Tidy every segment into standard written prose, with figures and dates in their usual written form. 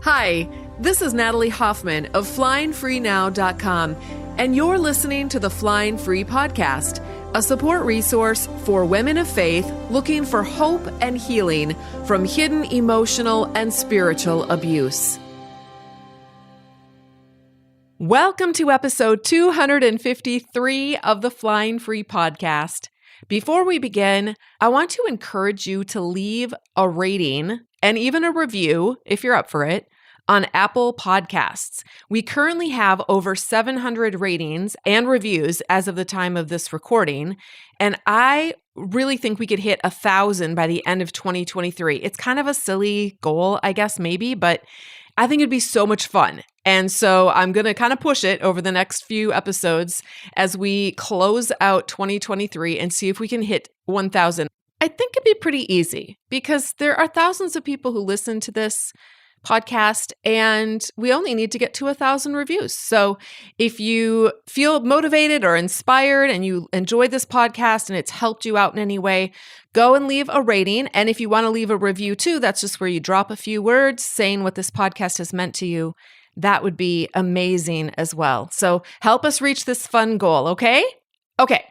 Hi, this is Natalie Hoffman of FlyingFreeNow.com, and you're listening to the Flying Free Podcast, a support resource for women of faith looking for hope and healing from hidden emotional and spiritual abuse. Welcome to episode 253 of the Flying Free Podcast. Before we begin, I want to encourage you to leave a rating and even a review, if you're up for it, on Apple Podcasts. We currently have over 700 ratings and reviews as of the time of this recording, and I really think we could hit 1,000 by the end of 2023. It's kind of a silly goal, I guess, maybe, but I think it'd be so much fun. And so I'm going to kind of push it over the next few episodes as we close out 2023 and see if we can hit 1,000. I think it'd be pretty easy because there are thousands of people who listen to this podcast, and we only need to get to 1,000 reviews. So if you feel motivated or inspired and you enjoyed this podcast and it's helped you out in any way, go and leave a rating. And if you want to leave a review too, that's just where you drop a few words saying what this podcast has meant to you. That would be amazing as well. So help us reach this fun goal, okay? Okay.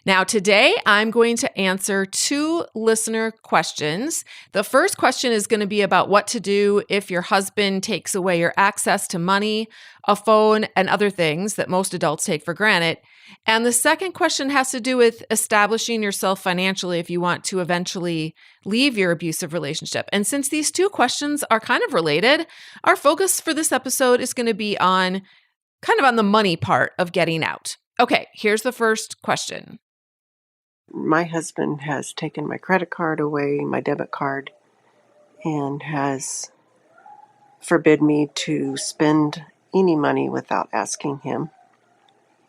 Now, today I'm going to answer 2 listener questions. The first question is going to be about what to do if your husband takes away your access to money, a phone, and other things that most adults take for granted. And the second question has to do with establishing yourself financially if you want to eventually leave your abusive relationship. And since these 2 questions are kind of related, our focus for this episode is going to be on the money part of getting out. Okay, here's the first question. My husband has taken my credit card away, my debit card, and has forbid me to spend any money without asking him.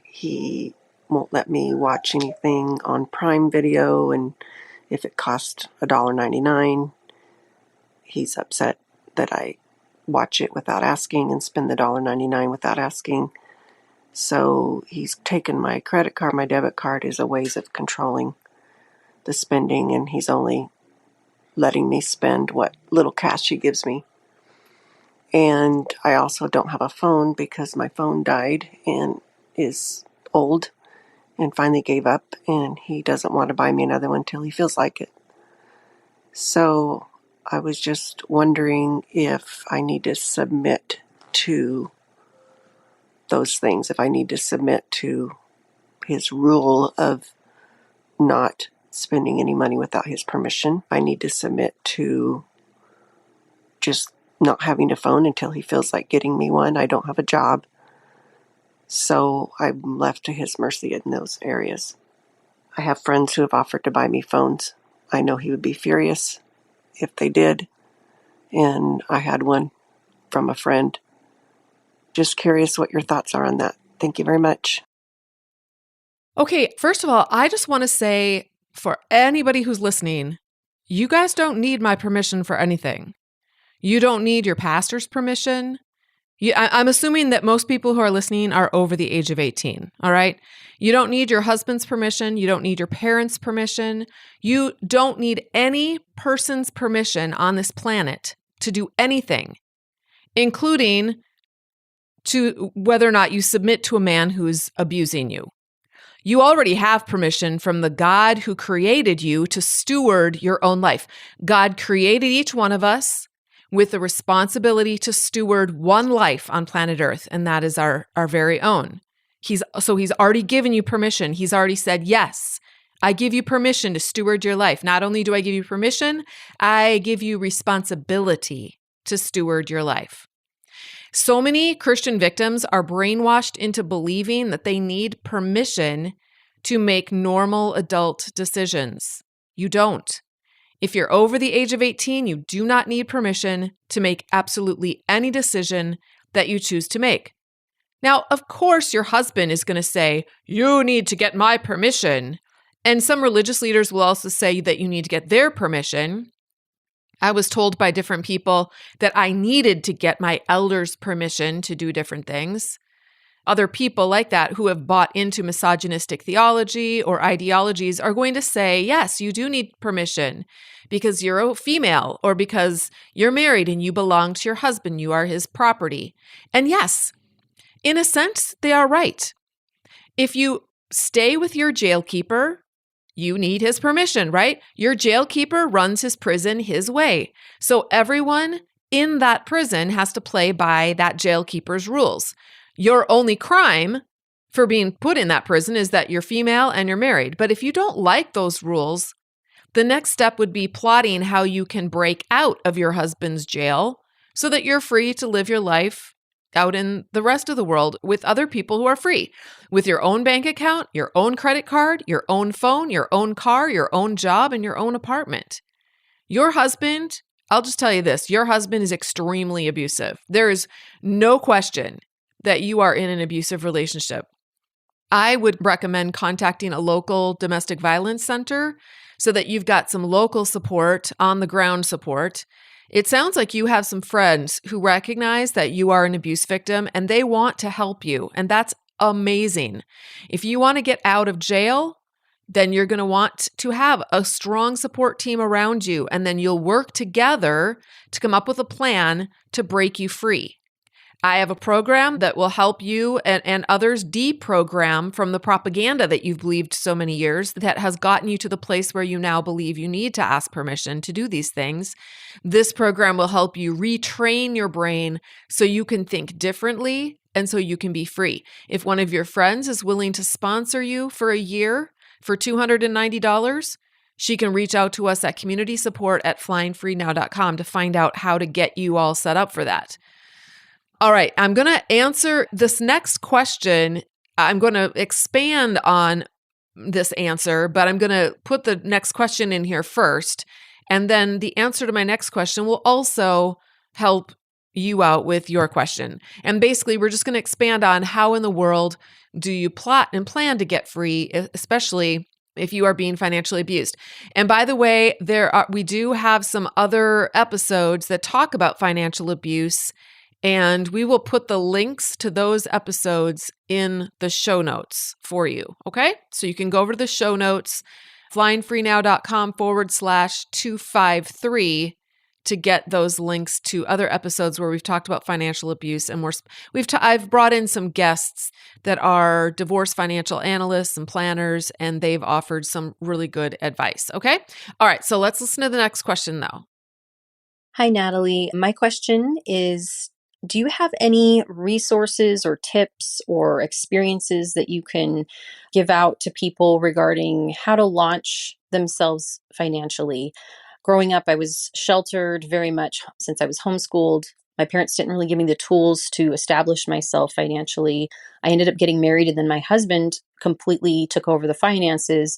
He won't let me watch anything on Prime Video, and if it costs $1.99, he's upset that I watch it without asking and spend the $1.99 without asking. So he's taken my credit card, my debit card as a ways of controlling the spending, and he's only letting me spend what little cash he gives me. And I also don't have a phone because my phone died and is old and finally gave up, and he doesn't want to buy me another one until he feels like it. So I was just wondering if I need to submit to those things, if I need to submit to his rule of not spending any money without his permission. I need to submit to just not having a phone until he feels like getting me one. I don't have a job, so I'm left to his mercy in those areas. I have friends who have offered to buy me phones. I know he would be furious if they did, and I had one from a friend. Just curious what your thoughts are on that. Thank you very much. Okay, first of all, I just want to say for anybody who's listening, you guys don't need my permission for anything. You don't need your pastor's permission. I'm assuming that most people who are listening are over the age of 18, all right? You don't need your husband's permission. You don't need your parents' permission. You don't need any person's permission on this planet to do anything, including to whether or not you submit to a man who's abusing you. You already have permission from the God who created you to steward your own life. God created each one of us with the responsibility to steward one life on planet Earth, and that is our very own. He's already given you permission. He's already said, yes, I give you permission to steward your life. Not only do I give you permission, I give you responsibility to steward your life. So many Christian victims are brainwashed into believing that they need permission to make normal adult decisions. You don't. If you're over the age of 18, you do not need permission to make absolutely any decision that you choose to make. Now, of course, your husband is going to say, you need to get my permission. And some religious leaders will also say that you need to get their permission. I was told by different people that I needed to get my elders' permission to do different things. other people like that who have bought into misogynistic theology or ideologies are going to say, yes, you do need permission because you're a female or because you're married and you belong to your husband, you are his property. And yes, in a sense, they are right. If you stay with your jailkeeper, you need his permission, right? Your jailkeeper runs his prison his way. So everyone in that prison has to play by that jailkeeper's rules. Your only crime for being put in that prison is that you're female and you're married. But if you don't like those rules, the next step would be plotting how you can break out of your husband's jail so that you're free to live your life out in the rest of the world with other people who are free, with your own bank account, your own credit card, your own phone, your own car, your own job, and your own apartment. Your husband, I'll just tell you this, your husband is extremely abusive. There is no question that you are in an abusive relationship. I would recommend contacting a local domestic violence center so that you've got some local support, on the ground support. It sounds like you have some friends who recognize that you are an abuse victim and they want to help you. And that's amazing. If you want to get out of jail, then you're going to want to have a strong support team around you. And then you'll work together to come up with a plan to break you free. I have a program that will help you and others deprogram from the propaganda that you've believed so many years that has gotten you to the place where you now believe you need to ask permission to do these things. This program will help you retrain your brain so you can think differently and so you can be free. If one of your friends is willing to sponsor you for a year for $290, she can reach out to us at communitysupport@flyingfreenow.com to find out how to get you all set up for that. All right, I'm going to answer this next question. I'm going to expand on this answer, but I'm going to put the next question in here first. And then the answer to my next question will also help you out with your question. And basically, we're just going to expand on how in the world do you plot and plan to get free, especially if you are being financially abused. And by the way, we do have some other episodes that talk about financial abuse. And we will put the links to those episodes in the show notes for you. Okay? So you can go over to the show notes, flyingfreenow.com/253 to get those links to other episodes where we've talked about financial abuse. And I've brought in some guests that are divorce financial analysts and planners, and they've offered some really good advice. Okay? All right. So let's listen to the next question though. Hi, Natalie. My question is, do you have any resources or tips or experiences that you can give out to people regarding how to launch themselves financially? Growing up, I was sheltered very much since I was homeschooled. My parents didn't really give me the tools to establish myself financially. I ended up getting married, and then my husband completely took over the finances.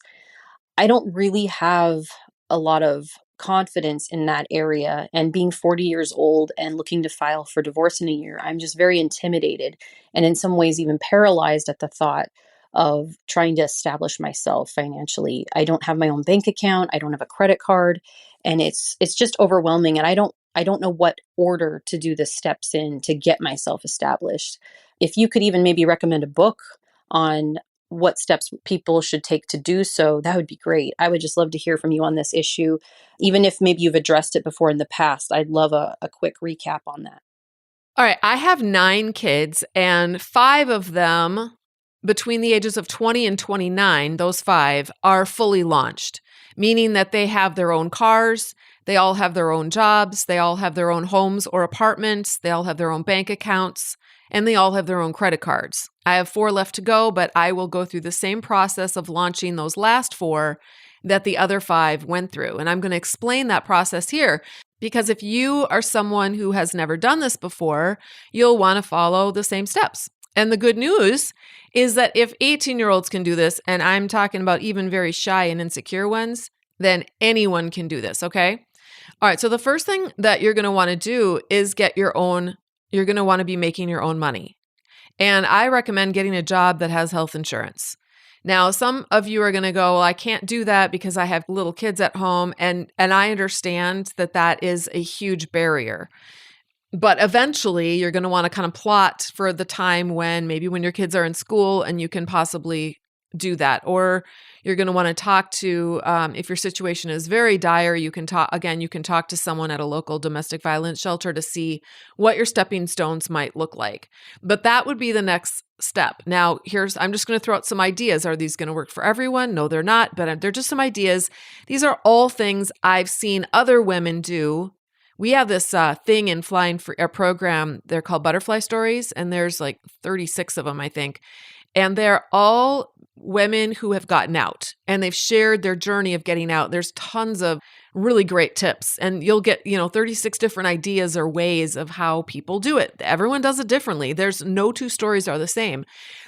I don't really have a lot of confidence in that area. And being 40 years old and looking to file for divorce in a year, I'm just very intimidated and in some ways even paralyzed at the thought of trying to establish myself financially. I don't have my own bank account. I don't have a credit card, and it's just overwhelming. And I don't know what order to do the steps in to get myself established. If you could even maybe recommend a book on what steps people should take to do so, that would be great. I would just love to hear from you on this issue. Even if maybe you've addressed it before in the past, I'd love a quick recap on that. All right. I have 9 kids, and 5 of them between the ages of 20 and 29, those 5 are fully launched, meaning that they have their own cars, they all have their own jobs, they all have their own homes or apartments, they all have their own bank accounts, and they all have their own credit cards. I have 4 left to go, but I will go through the same process of launching those last 4 that the other 5 went through. And I'm going to explain that process here because if you are someone who has never done this before, you'll want to follow the same steps. And the good news is that if 18-year-olds can do this, and I'm talking about even very shy and insecure ones, then anyone can do this, okay? All right, so the first thing that you're going to want to do is you're going to want to be making your own money. And I recommend getting a job that has health insurance. Now, some of you are going to go, well, I can't do that because I have little kids at home. And I understand that that is a huge barrier. But eventually you're going to want to kind of plot for the time when maybe when your kids are in school and you can possibly do that. Or you're going to want to talk to, if your situation is very dire, you can talk to someone at a local domestic violence shelter to see what your stepping stones might look like. But that would be the next step. Now, I'm just going to throw out some ideas. Are these going to work for everyone? No, they're not, but they're just some ideas. These are all things I've seen other women do. We have this thing in Flying Free, our program. They're called Butterfly Stories, and there's like 36 of them, I think. And they're all women who have gotten out and they've shared their journey of getting out. There's tons of really great tips, and you'll get, 36 different ideas or ways of how people do it. Everyone does it differently. There's no two stories are the same.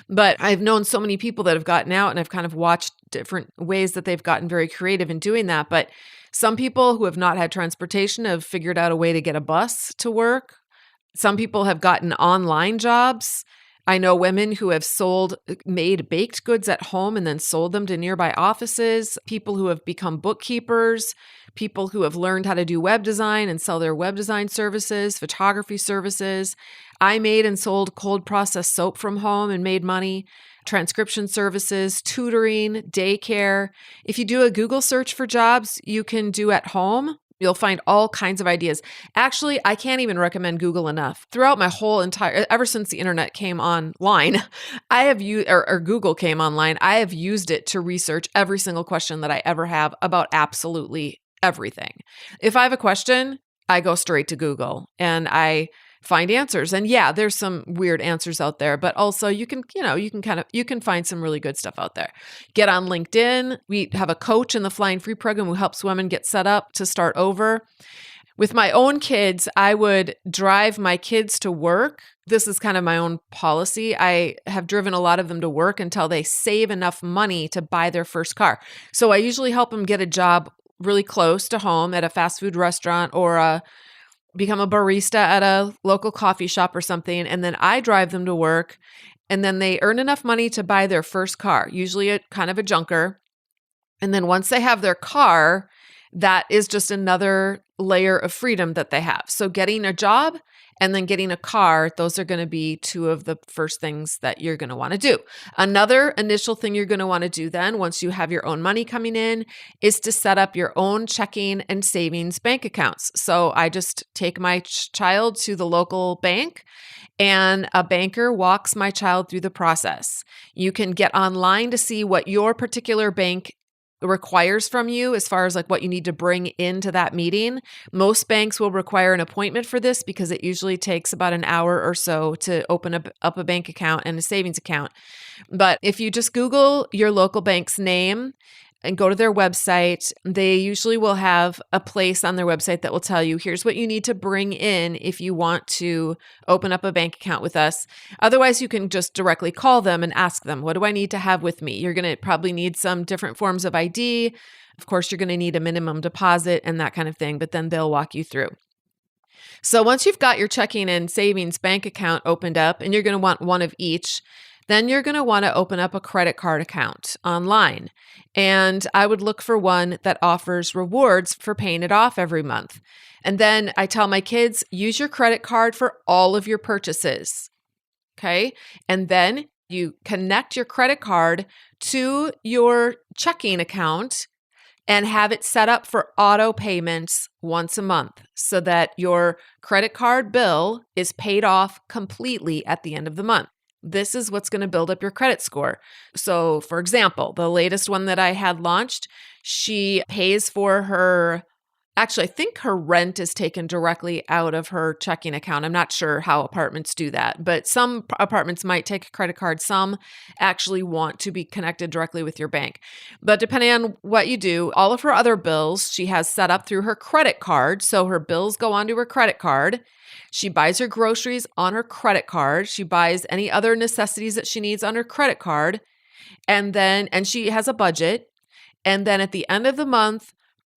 But I've known so many people that have gotten out, and I've kind of watched different ways that they've gotten very creative in doing that. But some people who have not had transportation have figured out a way to get a bus to work. Some people have gotten online jobs. I know women who have made baked goods at home and then sold them to nearby offices, people who have become bookkeepers, people who have learned how to do web design and sell their web design services, photography services. I made and sold cold processed soap from home and made money, transcription services, tutoring, daycare. If you do a Google search for jobs you can do at home, you'll find all kinds of ideas. Actually, I can't even recommend Google enough. Throughout my whole ever since the internet came online, I have used, or Google came online, I have used it to research every single question that I ever have about absolutely everything. If I have a question, I go straight to Google and I find answers. And yeah, there's some weird answers out there, but also you can find some really good stuff out there. Get on LinkedIn. We have a coach in the Flying Free program who helps women get set up to start over. With my own kids, I would drive my kids to work. This is kind of my own policy. I have driven a lot of them to work until they save enough money to buy their first car. So I usually help them get a job really close to home at a fast food restaurant or become a barista at a local coffee shop or something. And then I drive them to work, and then they earn enough money to buy their first car, usually a kind of a junker. And then once they have their car, that is just another layer of freedom that they have. So getting a job and then getting a car, those are going to be two of the first things that you're going to want to do. Another initial thing you're going to want to do then, once you have your own money coming in, is to set up your own checking and savings bank accounts. So I just take my child to the local bank, and a banker walks my child through the process. You can get online to see what your particular bank requires from you as far as like what you need to bring into that meeting. Most banks will require an appointment for this because it usually takes about an hour or so to open up a bank account and a savings account. But if you just Google your local bank's name and go to their website, they usually will have a place on their website that will tell you, here's what you need to bring in if you want to open up a bank account with us. Otherwise, you can just directly call them and ask them, what do I need to have with me? You're going to probably need some different forms of ID. Of course, you're going to need a minimum deposit and that kind of thing, but then they'll walk you through. So once you've got your checking and savings bank account opened up, and you're going to want one of each, then you're going to want to open up a credit card account online. And I would look for one that offers rewards for paying it off every month. And then I tell my kids, use your credit card for all of your purchases. Okay. And then you connect your credit card to your checking account and have it set up for auto payments once a month so that your credit card bill is paid off completely at the end of the month. This is what's going to build up your credit score. So, for example, the latest one that I had launched, she pays for her, actually, I think her rent is taken directly out of her checking account. I'm not sure how apartments do that, but some apartments might take a credit card. Some actually want to be connected directly with your bank. But depending on what you do, all of her other bills she has set up through her credit card. So her bills go onto her credit card. She buys her groceries on her credit card. She buys any other necessities that she needs on her credit card. And she has a budget. And then at the end of the month,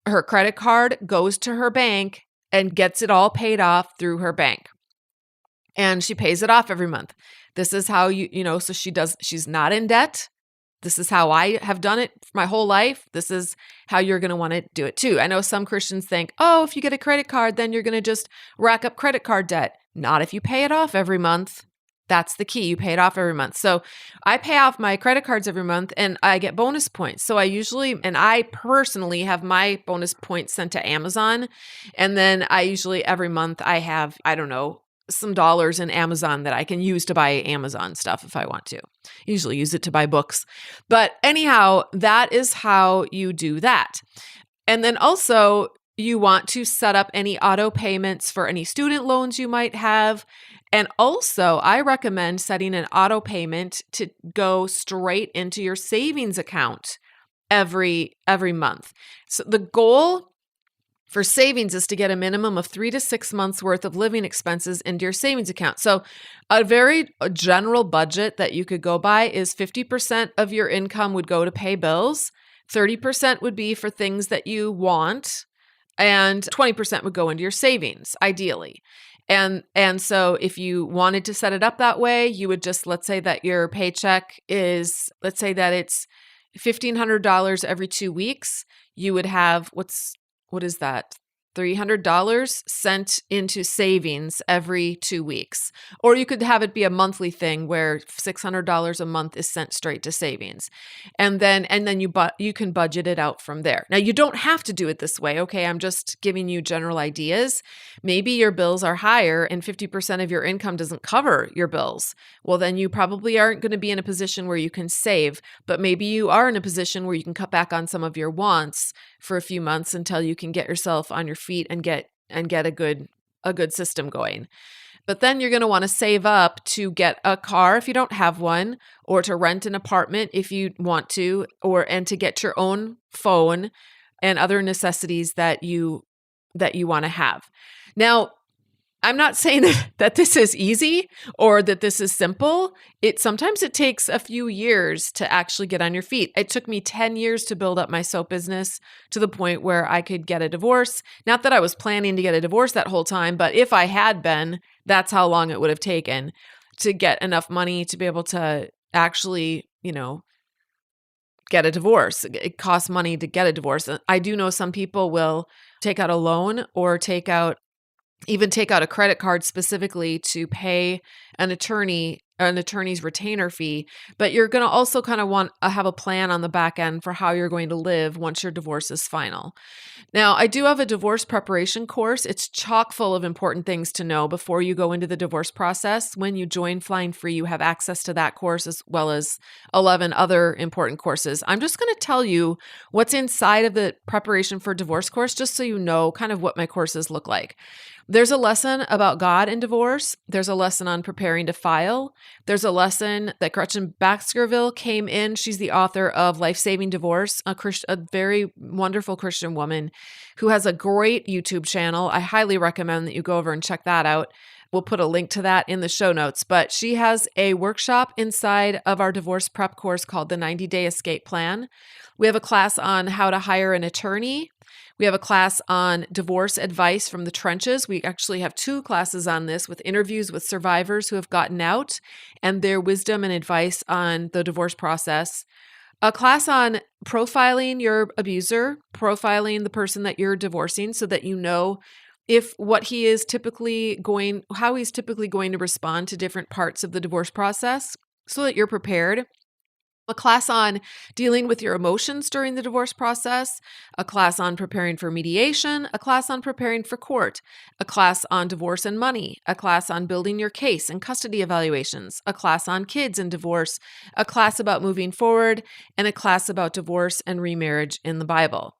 her credit card goes to her bank and gets it all paid off through her bank. And she pays it off every month. This is how so she's not in debt. This is how I have done it my whole life. This is how you're going to want to do it too. I know some Christians think, oh, if you get a credit card, then you're going to just rack up credit card debt. Not if you pay it off every month. That's the key. You pay it off every month. So I pay off my credit cards every month and I get bonus points. So I personally have my bonus points sent to Amazon. And then I usually every month I have, I don't know, some dollars in Amazon that I can use to buy Amazon stuff if I want to. Usually use it to buy books. But anyhow, that is how you do that. And then also you want to set up any auto payments for any student loans you might have. And also, I recommend setting an auto payment to go straight into your savings account every month. So the goal for savings is to get a minimum of 3 to 6 months worth of living expenses into your savings account. So a very general budget that you could go by is 50% of your income would go to pay bills, 30% would be for things that you want, and 20% would go into your savings, ideally. And so if you wanted to set it up that way, you would just, let's say that your paycheck is, let's say that it's $1,500 every 2 weeks. You would have, what is that? $300 sent into savings every 2 weeks. Or you could have it be a monthly thing where $600 a month is sent straight to savings. And then you can budget it out from there. Now, you don't have to do it this way, okay? I'm just giving you general ideas. Maybe your bills are higher and 50% of your income doesn't cover your bills. Well, then you probably aren't going to be in a position where you can save, but maybe you are in a position where you can cut back on some of your wants for a few months until you can get yourself on your feet and get a good system going. But then you're going to want to save up to get a car if you don't have one, or to rent an apartment if you want to, and to get your own phone and other necessities that you want to have. Now, I'm not saying that this is easy or that this is simple. Sometimes it takes a few years to actually get on your feet. It took me 10 years to build up my soap business to the point where I could get a divorce. Not that I was planning to get a divorce that whole time, but if I had been, that's how long it would have taken to get enough money to be able to actually, get a divorce. It costs money to get a divorce. I do know some people will take out a loan or even take out a credit card specifically to pay an attorney's retainer fee, but you're going to also kind of want to have a plan on the back end for how you're going to live once your divorce is final. Now, I do have a divorce preparation course. It's chock full of important things to know before you go into the divorce process. When you join Flying Free, you have access to that course as well as 11 other important courses. I'm just going to tell you what's inside of the preparation for divorce course, just so you know kind of what my courses look like. There's a lesson about God and divorce. There's a lesson on preparing to file. There's a lesson that Gretchen Baskerville came in. She's the author of Life-Saving Divorce, a very wonderful Christian woman who has a great YouTube channel. I highly recommend that you go over and check that out. We'll put a link to that in the show notes. But she has a workshop inside of our divorce prep course called the 90-Day Escape Plan. We have a class on how to hire an attorney. We have a class on divorce advice from the trenches. We actually have 2 classes on this with interviews with survivors who have gotten out and their wisdom and advice on the divorce process. A class on profiling your abuser, profiling the person that you're divorcing so that you know how he's typically going to respond to different parts of the divorce process so that you're prepared. A class on dealing with your emotions during the divorce process, a class on preparing for mediation, a class on preparing for court, a class on divorce and money, a class on building your case and custody evaluations, a class on kids and divorce, a class about moving forward, and a class about divorce and remarriage in the Bible.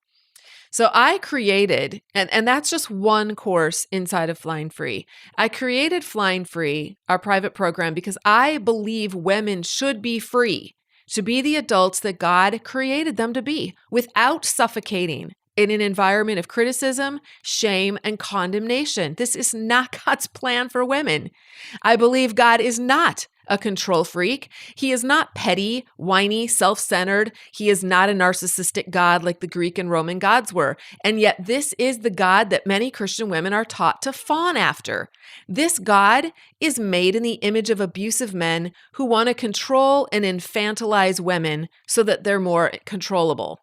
So I created, and that's just one course inside of Flying Free. I created Flying Free, our private program, because I believe women should be free to be the adults that God created them to be without suffocating in an environment of criticism, shame, and condemnation. This is not God's plan for women. I believe God is not a control freak. He is not petty, whiny, self-centered. He is not a narcissistic God like the Greek and Roman gods were. And yet this is the God that many Christian women are taught to fawn after. This God is made in the image of abusive men who want to control and infantilize women so that they're more controllable.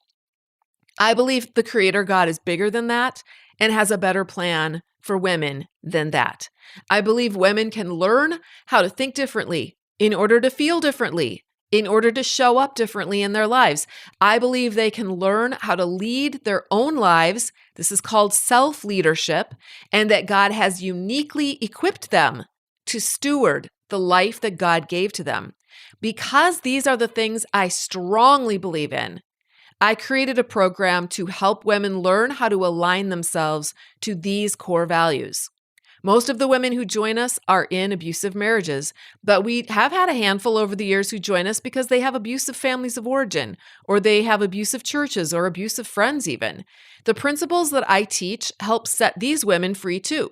I believe the Creator God is bigger than that and has a better plan for women than that. I believe women can learn how to think differently in order to feel differently, in order to show up differently in their lives. I believe they can learn how to lead their own lives. This is called self-leadership, and that God has uniquely equipped them to steward the life that God gave to them. Because these are the things I strongly believe in, I created a program to help women learn how to align themselves to these core values. Most of the women who join us are in abusive marriages, but we have had a handful over the years who join us because they have abusive families of origin, or they have abusive churches or abusive friends even. The principles that I teach help set these women free too.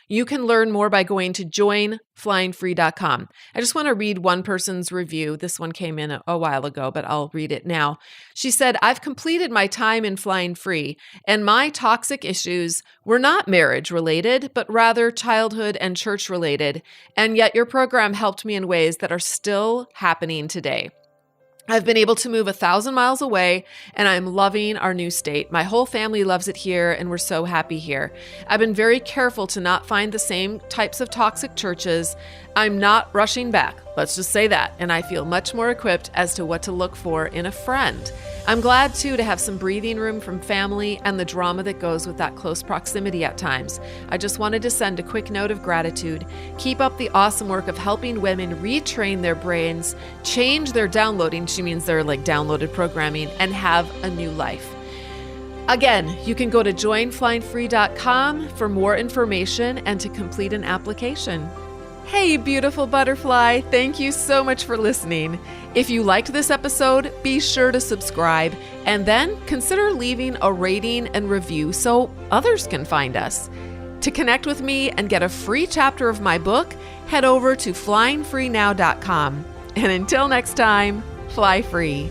You can learn more by going to joinflyingfree.com. I just want to read one person's review. This one came in a while ago, but I'll read it now. She said, I've completed my time in Flying Free, and my toxic issues were not marriage related, but rather childhood and church related. And yet your program helped me in ways that are still happening today. I've been able to move 1,000 miles away, and I'm loving our new state. My whole family loves it here, and we're so happy here. I've been very careful to not find the same types of toxic churches. I'm not rushing back, let's just say that, and I feel much more equipped as to what to look for in a friend. I'm glad, too, to have some breathing room from family and the drama that goes with that close proximity at times. I just wanted to send a quick note of gratitude. Keep up the awesome work of helping women retrain their brains, change their downloading, she means their downloaded programming, and have a new life. Again, you can go to joinflyingfree.com for more information and to complete an application. Hey, beautiful butterfly, thank you so much for listening. If you liked this episode, be sure to subscribe and then consider leaving a rating and review so others can find us. To connect with me and get a free chapter of my book, head over to flyingfreenow.com. And until next time, fly free.